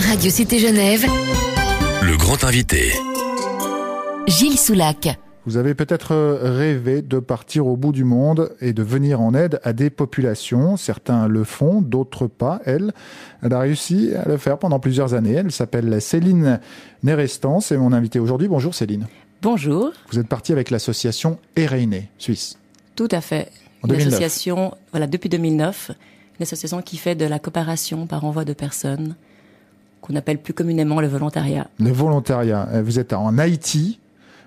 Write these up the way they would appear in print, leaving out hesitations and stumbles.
Radio Cité Genève, Le grand invité. Gilles Soulac. Vous avez peut-être rêvé de partir au bout du monde et de venir en aide à des populations. Certains le font, d'autres pas. Elle a réussi à le faire pendant plusieurs années. Elle s'appelle Céline Nerestan. C'est mon invité aujourd'hui. Bonjour Céline. Bonjour. Vous êtes partie avec l'association Ereine, Suisse. Tout à fait. En Une 2009. association, depuis 2009, une association qui fait de la coopération par envoi de personnes, qu'on appelle plus communément le volontariat. Le volontariat. Vous êtes en Haïti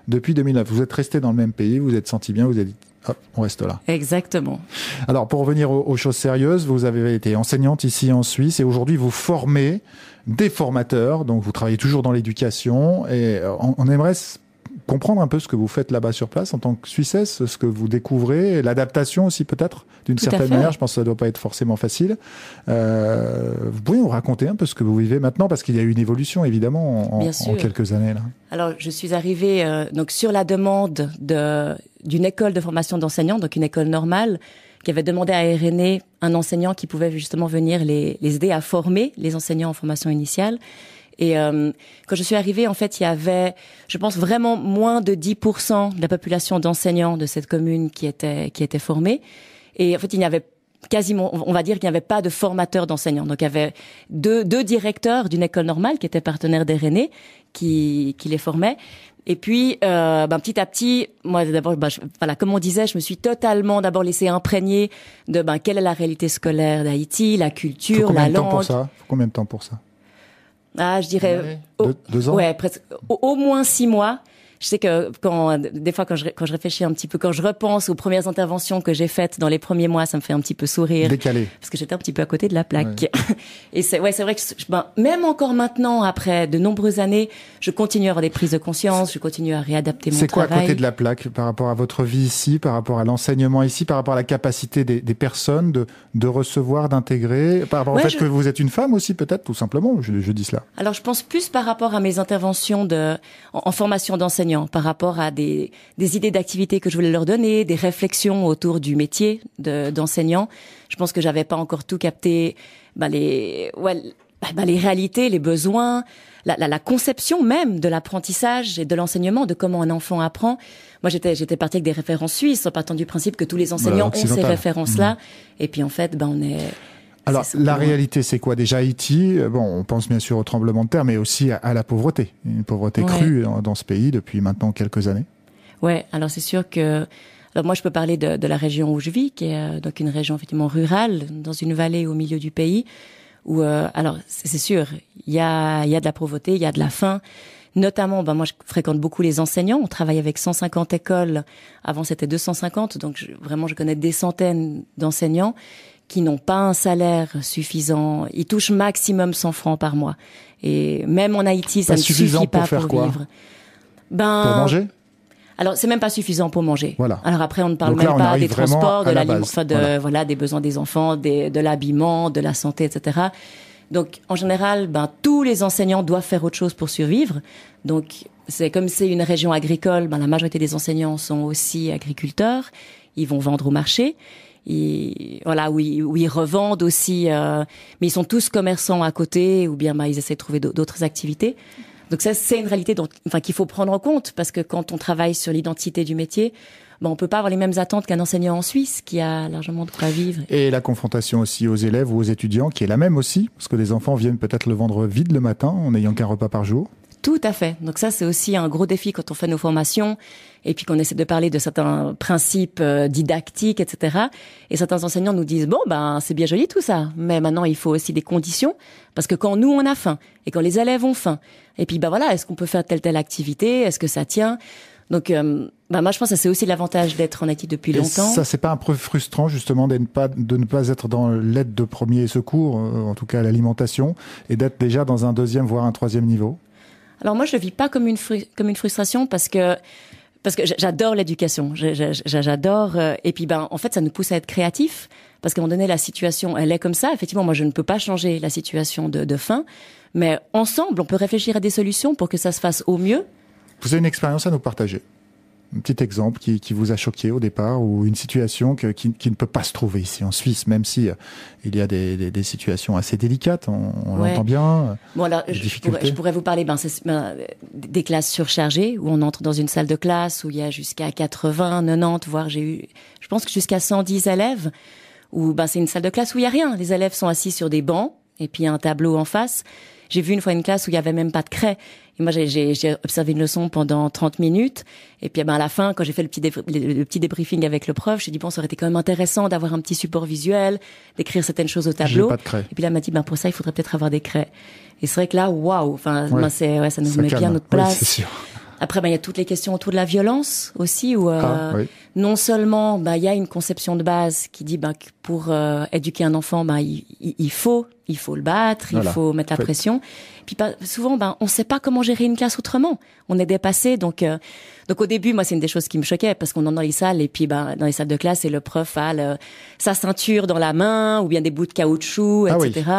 depuis 2009. Vous êtes resté dans le même pays, vous êtes senti bien, vous avez dit hop, on reste là. Exactement. Alors pour revenir aux choses sérieuses, vous avez été enseignante ici en Suisse et aujourd'hui vous formez des formateurs, donc vous travaillez toujours dans l'éducation et on aimerait comprendre un peu ce que vous faites là-bas sur place en tant que Suissesse, ce que vous découvrez, l'adaptation aussi peut-être d'une certaine manière. Je pense que ça ne doit pas être forcément facile. Vous pouvez nous raconter un peu ce que vous vivez maintenant parce qu'il y a eu une évolution évidemment en quelques années là. Alors je suis arrivée donc sur la demande d'une école de formation d'enseignants, donc une école normale, qui avait demandé à Ereine un enseignant qui pouvait justement venir les aider à former les enseignants en formation initiale. Et quand je suis arrivée, en fait, il y avait, je pense, vraiment moins de 10% de la population d'enseignants de cette commune qui était formée. Et en fait, il n'y avait quasiment, on va dire qu'il n'y avait pas de formateurs d'enseignants. Donc, il y avait deux directeurs d'une école normale qui étaient partenaires d'Ereine qui les formaient. Et puis, petit à petit, moi, d'abord, comme on disait, je me suis totalement d'abord laissée imprégner de, quelle est la réalité scolaire d'Haïti, la culture, la langue. Faut combien de temps pour ça? Je dirais... Deux ans? Ouais, presque. Au moins 6 mois. Je sais que des fois, quand je réfléchis un petit peu, quand je repense aux premières interventions que j'ai faites dans les premiers mois, ça me fait un petit peu sourire. Décalé. Parce que j'étais un petit peu à côté de la plaque. Ouais. Et c'est vrai que, même encore maintenant, après de nombreuses années, je continue à avoir des prises de conscience, je continue à réadapter mon travail. C'est quoi à côté de la plaque par rapport à votre vie ici, par rapport à l'enseignement ici, par rapport à la capacité des personnes de recevoir, d'intégrer, par rapport au fait que vous êtes une femme aussi peut-être, tout simplement, je dis cela. Alors je pense plus par rapport à mes interventions en formation d'enseignants, par rapport à des idées d'activités que je voulais leur donner, des réflexions autour du métier d'enseignant. Je pense que j'avais pas encore tout capté, les réalités, les besoins, la conception même de l'apprentissage et de l'enseignement, de comment un enfant apprend. Moi, j'étais partie avec des références suisses, en partant du principe que tous les enseignants ont ces références-là. Et puis en fait, on est... Alors, la réalité, c'est quoi? Déjà, Haïti, on pense bien sûr au tremblement de terre, mais aussi à la pauvreté. Une pauvreté crue dans ce pays depuis maintenant quelques années. Ouais, alors c'est sûr que... Alors moi, je peux parler de la région où je vis, qui est donc une région effectivement rurale, dans une vallée au milieu du pays, où, alors c'est sûr, il y a de la pauvreté, il y a de la faim. Notamment, moi je fréquente beaucoup les enseignants, on travaille avec 150 écoles, avant c'était 250, donc je connais des centaines d'enseignants qui n'ont pas un salaire suffisant. Ils touchent maximum 100 francs par mois. Et même en Haïti, ça ne suffit pas pour vivre. Pour manger? Alors, c'est même pas suffisant pour manger. Voilà. Alors après, on ne parle même pas des transports, des besoins des enfants, de l'habillement, de la santé, etc. Donc, en général, tous les enseignants doivent faire autre chose pour survivre. Donc, comme c'est une région agricole, la majorité des enseignants sont aussi agriculteurs. Ils vont vendre au marché. Où ils revendent aussi, mais ils sont tous commerçants à côté, ou bien ils essaient de trouver d'autres activités. Donc ça, c'est une réalité qu'il faut prendre en compte, parce que quand on travaille sur l'identité du métier, on peut pas avoir les mêmes attentes qu'un enseignant en Suisse qui a largement de quoi vivre. Et la confrontation aussi aux élèves ou aux étudiants, qui est la même aussi, parce que les enfants viennent peut-être le vendre vide le matin, en n'ayant qu'un repas par jour. Tout à fait. Donc ça, c'est aussi un gros défi quand on fait nos formations et puis qu'on essaie de parler de certains principes didactiques, etc. Et certains enseignants nous disent, c'est bien joli tout ça, mais maintenant il faut aussi des conditions, parce que quand nous on a faim et quand les élèves ont faim, et puis est-ce qu'on peut faire telle activité, est-ce que ça tient? Donc moi je pense que c'est aussi l'avantage d'être en Haïti depuis longtemps. Ça, c'est pas un peu frustrant justement de ne pas être dans l'aide de premier secours, en tout cas l'alimentation, et d'être déjà dans un deuxième voire un troisième niveau? Alors moi je le vis pas comme une frustration, parce que j'adore l'éducation, j'adore, et puis en fait ça nous pousse à être créatifs, parce qu'à un moment donné la situation elle est comme ça. Effectivement, moi je ne peux pas changer la situation de faim, mais ensemble on peut réfléchir à des solutions pour que ça se fasse au mieux. Vous avez une expérience à nous partager Un petit exemple qui vous a choqué au départ, ou une situation qui ne peut pas se trouver ici en Suisse, même si il y a des situations assez délicates, on l'entend bien. Bon, alors, je pourrais vous parler des classes surchargées, où on entre dans une salle de classe où il y a jusqu'à 80, 90, voire je pense que jusqu'à 110 élèves, où c'est une salle de classe où il y a rien. Les élèves sont assis sur des bancs, et puis il y a un tableau en face. J'ai vu une fois une classe où il y avait même pas de craie. Et moi, j'ai observé une leçon pendant 30 minutes. Et puis, à la fin, quand j'ai fait le petit débriefing avec le prof, j'ai dit, ça aurait été quand même intéressant d'avoir un petit support visuel, d'écrire certaines choses au tableau. Pas de craie. Et puis là, elle m'a dit, pour ça, il faudrait peut-être avoir des craies. Et c'est vrai que là, waouh, ça nous met bien notre place. Oui, c'est sûr. Après, il y a toutes les questions autour de la violence aussi, où non seulement il y a une conception de base qui dit que pour éduquer un enfant, il faut le battre, il faut mettre la pression. Puis souvent, on ne sait pas comment gérer une classe autrement. On est dépassé, donc au début, moi, c'est une des choses qui me choquait, parce qu'on est dans les salles, et puis dans les salles de classe, et le prof a sa ceinture dans la main, ou bien des bouts de caoutchouc, etc.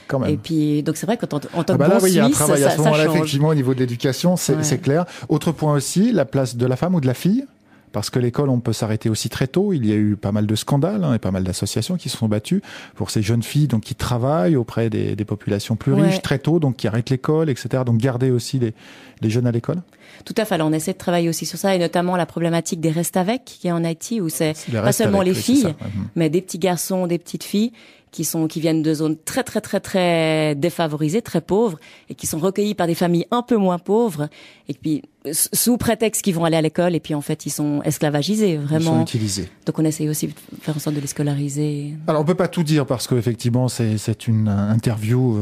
Quand même. Et puis, donc c'est vrai qu'en tant que bon il y a un Suisse, travail à ce moment-là, change. effectivement, au niveau de l'éducation, c'est clair. Autre point aussi, la place de la femme ou de la fille. Parce que l'école, on peut s'arrêter aussi très tôt. Il y a eu pas mal de scandales et pas mal d'associations qui se sont battues pour ces jeunes filles qui travaillent auprès des populations plus riches très tôt, donc qui arrêtent l'école, etc. Donc garder aussi les jeunes à l'école. Tout à fait. Alors, on essaie de travailler aussi sur ça, et notamment la problématique des restes avec, qui est en Haïti, où c'est pas seulement les filles, mais des petits garçons, des petites filles qui viennent de zones très, très, très, très défavorisées, très pauvres, et qui sont recueillis par des familles un peu moins pauvres, et puis, sous prétexte qu'ils vont aller à l'école, et puis, en fait, ils sont esclavagisés, vraiment. Ils sont utilisés. Donc, on essaye aussi de faire en sorte de les scolariser. Alors, on peut pas tout dire, parce qu'effectivement, c'est une interview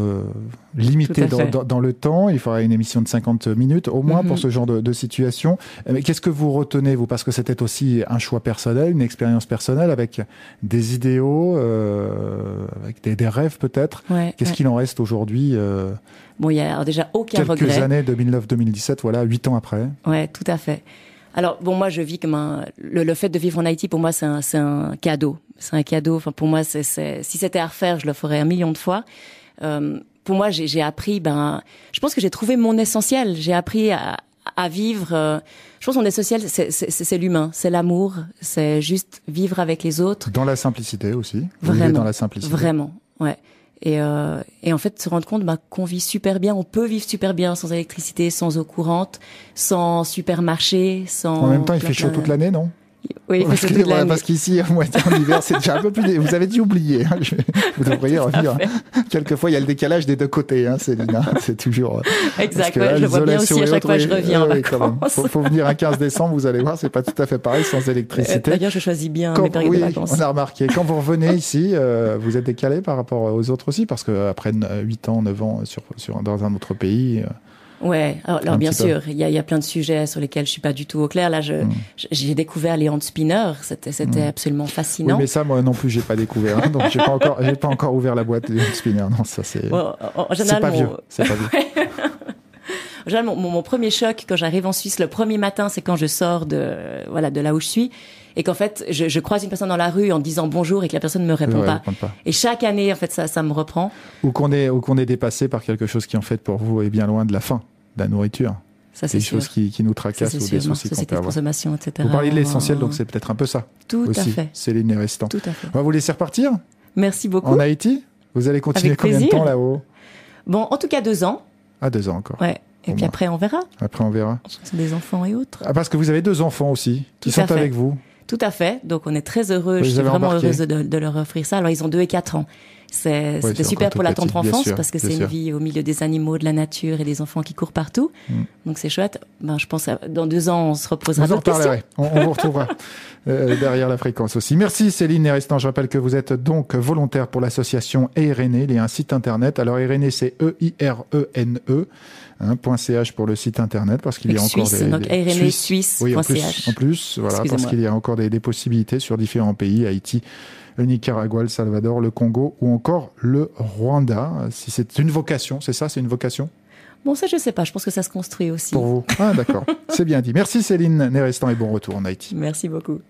limitée dans le temps. Il faudra une émission de 50 minutes, au moins, pour ce genre de situation. Mais qu'est-ce que vous retenez, vous? Parce que c'était aussi un choix personnel, une expérience personnelle, avec des idéaux, avec des rêves peut-être. Qu'est-ce qu'il en reste aujourd'hui il y a déjà aucun regret. Quelques années, 2009-2017, 8 ans après. Ouais, tout à fait. Alors, moi, je vis comme le fait de vivre en Haïti, pour moi, c'est un cadeau. C'est un cadeau. Enfin, pour moi, si c'était à refaire, je le ferais 1 million de fois. Pour moi, j'ai appris, je pense que j'ai trouvé mon essentiel. J'ai appris à vivre. Je pense que mon essentiel, c'est l'humain, c'est l'amour, c'est juste vivre avec les autres. Dans la simplicité aussi. Vraiment. Dans la simplicité. Vraiment, ouais. Et en fait, se rendre compte qu'on vit super bien, on peut vivre super bien sans électricité, sans eau courante, sans supermarché, sans... En même temps, il fait chaud toute l'année, non? Oui, parce qu'ici, en hiver, c'est déjà un peu plus... Vous avez dû oublier. Vous devriez revenir. Quelquefois, il y a le décalage des deux côtés, Céline. C'est toujours... Exact, je le vois bien aussi à chaque fois que je reviens en vacances. Faut venir un 15 décembre, vous allez voir, c'est pas tout à fait pareil sans électricité. D'ailleurs, je choisis bien mes périodes de vacances. On a remarqué. Quand vous revenez ici, vous êtes décalé par rapport aux autres aussi, parce qu'après 8 ans, 9 ans dans un autre pays... Ouais, alors bien sûr, il y a plein de sujets sur lesquels je suis pas du tout au clair. Là, j'ai découvert les hand spinners, c'était absolument fascinant. Oui, mais ça, moi non plus, j'ai pas découvert. Donc j'ai pas encore ouvert la boîte des hand spinners. Non, ça c'est. C'est pas vieux. C'est pas vieux. En général, mon premier choc quand j'arrive en Suisse, le premier matin, c'est quand je sors de là où je suis, et qu'en fait, je croise une personne dans la rue en disant bonjour et que la personne ne me répond pas. Et chaque année, en fait, ça me reprend. Ou qu'on est dépassé par quelque chose qui, en fait, pour vous, est bien loin de la faim, de la nourriture. Ça, c'est sûr. Des choses qui nous tracassent, ou des soucis qu'on peut avoir. Consommation, etc. Vous parlez de l'essentiel, donc c'est peut-être un peu ça. Tout aussi. À fait. Céline Nérestan. Tout à fait. On va vous laisser repartir. Merci beaucoup. En Haïti, vous allez continuer combien de temps là-haut? Bon, en tout cas 2 ans. 2 ans encore. Ouais. Et puis après, on verra. Après, on verra. C'est des enfants et autres. Parce que vous avez 2 enfants aussi, qui sont avec vous. Tout à fait. Donc, on est très heureux. Je suis vraiment heureuse de leur offrir ça. Alors, ils ont 2 et 4 ans. C'était super pour la tendre enfance, parce que c'est une vie au milieu des animaux, de la nature et des enfants qui courent partout. Donc, c'est chouette. Je pense que dans 2 ans, on se reposera d'autres questions. On vous retrouvera derrière la fréquence aussi. Merci Céline Nérestan. Je rappelle que vous êtes donc volontaire pour l'association Eirene. Il y a un site internet. Alors, Eirene, c'est EIRENE. .ch pour le site internet, parce qu'il y a encore donc Suisse.ch. Oui, en plus, voilà, parce qu'il y a encore des possibilités sur différents pays, Haïti, le Nicaragua, le Salvador, le Congo ou encore le Rwanda. Si c'est une vocation, c'est ça, c'est une vocation? Bon, ça, je sais pas. Je pense que ça se construit aussi. Pour vous? D'accord. C'est bien dit. Merci Céline Nérestan et bon retour en Haïti. Merci beaucoup.